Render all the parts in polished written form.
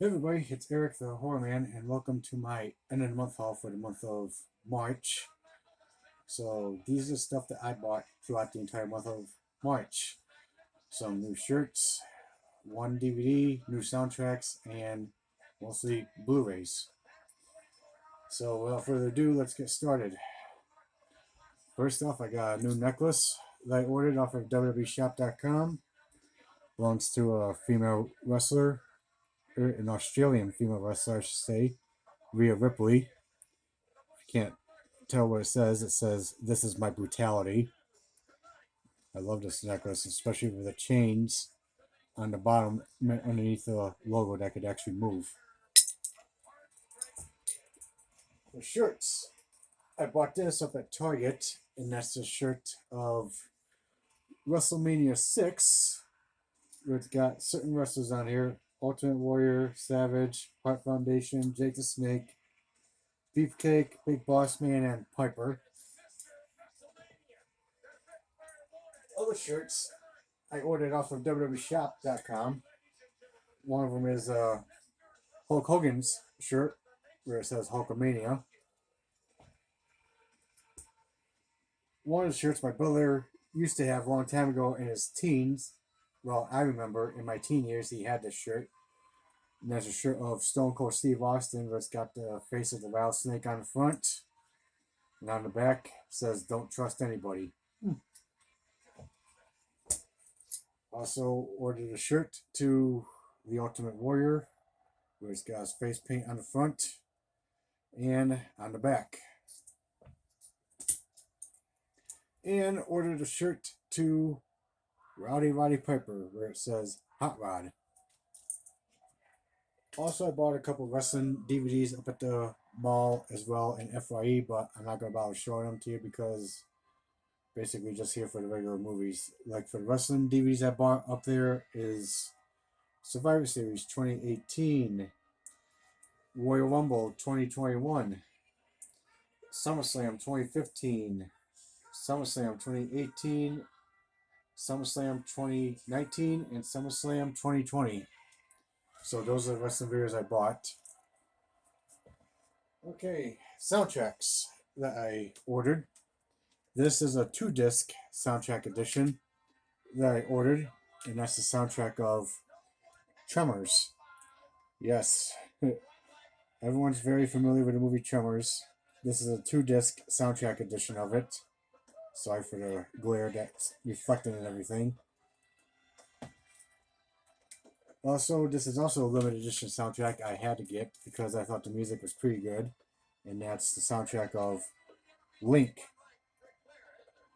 Hey everybody, it's Eric the Horror Man, and welcome to my end of the month haul for the month of March. So these are stuff that I bought throughout the entire month of March. Some new shirts, one DVD, new soundtracks, and mostly Blu-rays. So without further ado, let's get started. First off, I got a new necklace that I ordered off of www.shop.com. Belongs to a female wrestler, or an Australian female wrestler, I should say, Rhea Ripley. Can't tell what it says, "This is my brutality." I love this necklace, especially with the chains on the bottom underneath the logo that could actually move. The shirts. I bought this up at Target, and that's the shirt of WrestleMania 6. It's got certain wrestlers on here: Ultimate Warrior, Savage, Heart Foundation, Jake the Snake, Beefcake, Big Boss Man, and Piper. Other shirts I ordered off of www.shop.com. One of them is Hulk Hogan's shirt, where it says Hulkamania. One of the shirts my brother used to have a long time ago in his teens. Well, I remember in my teen years he had this shirt. And there's a shirt of Stone Cold Steve Austin where it's got the face of the rattlesnake on the front. And on the back it says, "Don't trust anybody." Also ordered a shirt to the Ultimate Warrior where it's got his face paint on the front and on the back. And ordered a shirt to Roddy Piper where it says Hot Rod. Also, I bought a couple of wrestling DVDs up at the mall as well in FYE, but I'm not going to bother showing them to you because basically just here for the regular movies. Like for the wrestling DVDs I bought up there is Survivor Series 2018, Royal Rumble 2021, SummerSlam 2015, SummerSlam 2018, SummerSlam 2019, and SummerSlam 2020. So those are the wrestling videos I bought. Okay, soundtracks that I ordered. This is a 2-disc soundtrack edition that I ordered, and that's the soundtrack of Tremors. Yes, everyone's very familiar with the movie Tremors. This is a 2-disc soundtrack edition of it. Sorry for the glare that's reflecting and everything. Also, this is also a limited edition soundtrack I had to get because I thought the music was pretty good. And that's the soundtrack of Link.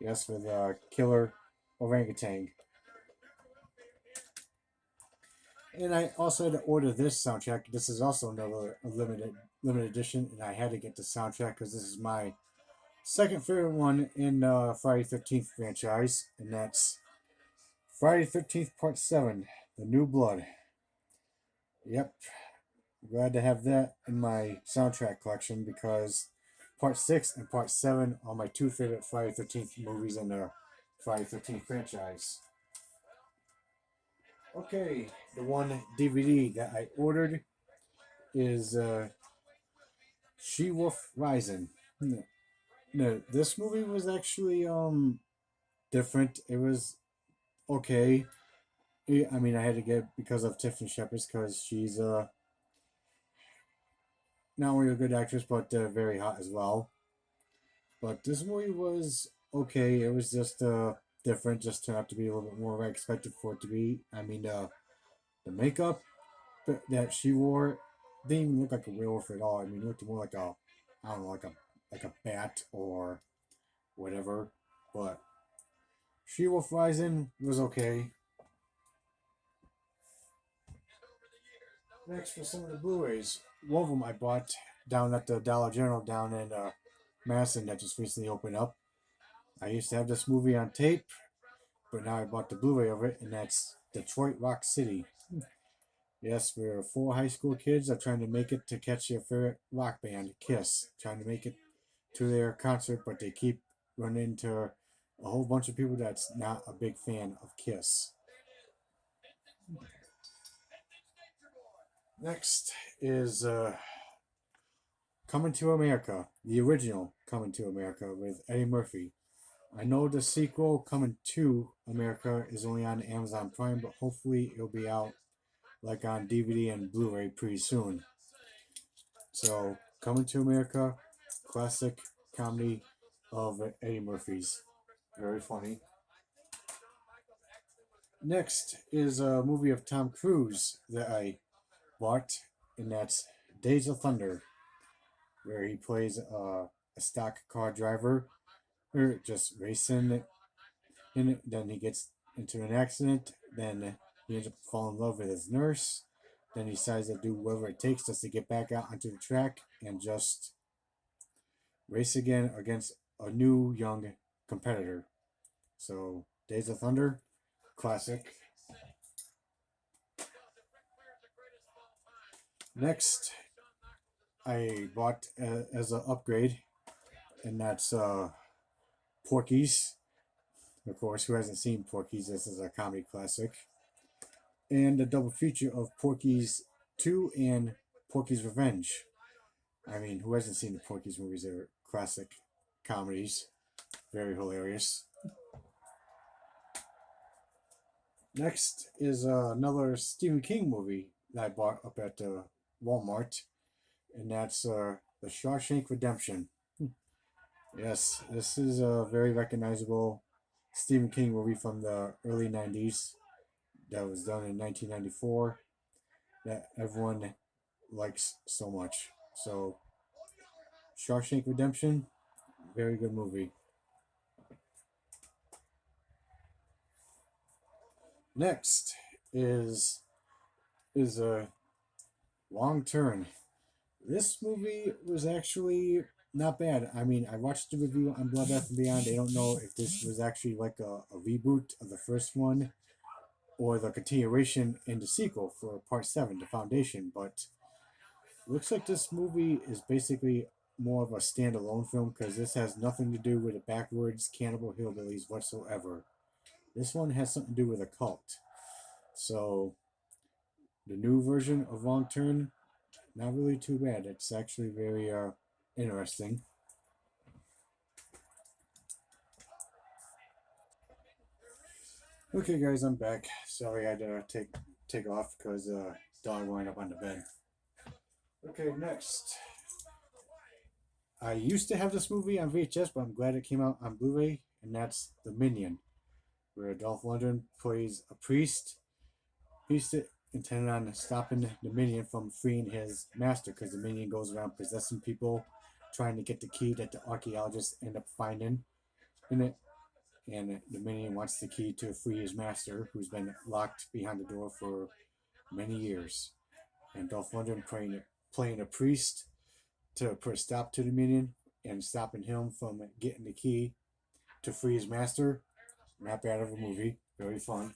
Yes, with Killer Orangutan. And I also had to order this soundtrack. This is also another limited edition, and I had to get the soundtrack because this is my second favorite one in Friday 13th franchise, and that's Friday 13th Part 7, The New Blood. Yep, glad to have that in my soundtrack collection because Part 6 and Part 7 are my two favorite Friday 13th movies in the Friday 13th franchise. Okay, the one DVD that I ordered is She-Wolf Rising. No, this movie was actually different. It was okay. I mean, I had to get it because of Tiffany Shepard because she's not only a good actress but very hot as well. But this movie was okay. It was just different. Just turned out to be a little bit more than I expected for it to be. I mean, the makeup that she wore didn't even look like a werewolf at all. I mean, it looked more like a, I don't know, like a bat or whatever. But She-Wolf Rising was okay. Next for some of the Blu-rays. One of them I bought down at the Dollar General down in Madison that just recently opened up. I used to have this movie on tape, but now I bought the Blu-ray of it, and that's Detroit Rock City. Yes, we're four high school kids are trying to make it to catch their favorite rock band, Kiss. Trying to make it to their concert, but they keep running into a whole bunch of people that's not a big fan of Kiss. Next is Coming to America, the original Coming to America with Eddie Murphy. I know the sequel, Coming to America, is only on Amazon Prime, but hopefully it'll be out like on DVD and Blu-ray pretty soon. So, Coming to America, classic comedy of Eddie Murphy's. Very funny. Next is a movie of Tom Cruise that I bought, and that's Days of Thunder, where he plays a stock car driver, or just racing in it. Then he gets into an accident. Then he ends up falling in love with his nurse. Then he decides to do whatever it takes just to get back out onto the track and just race again against a new young competitor. So, Days of Thunder, classic. Next, I bought as an upgrade, and that's Porky's. Of course, who hasn't seen Porky's? This is a comedy classic. And a double feature of Porky's 2 and Porky's Revenge. I mean, who hasn't seen the Porky's movies? They're classic comedies. Very hilarious. Next is another Stephen King movie that I bought up at Walmart, and that's The Shawshank Redemption. Yes, this is a very recognizable Stephen King movie from the early 90s that was done in 1994 that everyone likes so much. So, Shawshank Redemption, very good movie. Next is a Wrong Turn. This movie was actually not bad. I mean, I watched the review on Bloodbath and Beyond. I don't know if this was actually like a reboot of the first one or the continuation in the sequel for Part 7, The Foundation, but looks like this movie is basically more of a standalone film because this has nothing to do with the backwoods cannibal hillbillies whatsoever. This one has something to do with a cult. So, the new version of Wrong Turn, not really too bad. It's actually very interesting. Okay, guys, I'm back. Sorry I had to take off because dog wound up on the bed. Okay, next. I used to have this movie on VHS, but I'm glad it came out on Blu-ray, and that's The Minion, where Dolph Lundgren plays a priest. Priest intended on stopping the Minion from freeing his master, because the Minion goes around possessing people, trying to get the key that the archaeologists end up finding in it. And the Minion wants the key to free his master, who's been locked behind the door for many years. And Dolph Lundgren playing a priest to put a stop to the Minion and stopping him from getting the key to free his master. Not bad of a movie. Very fun.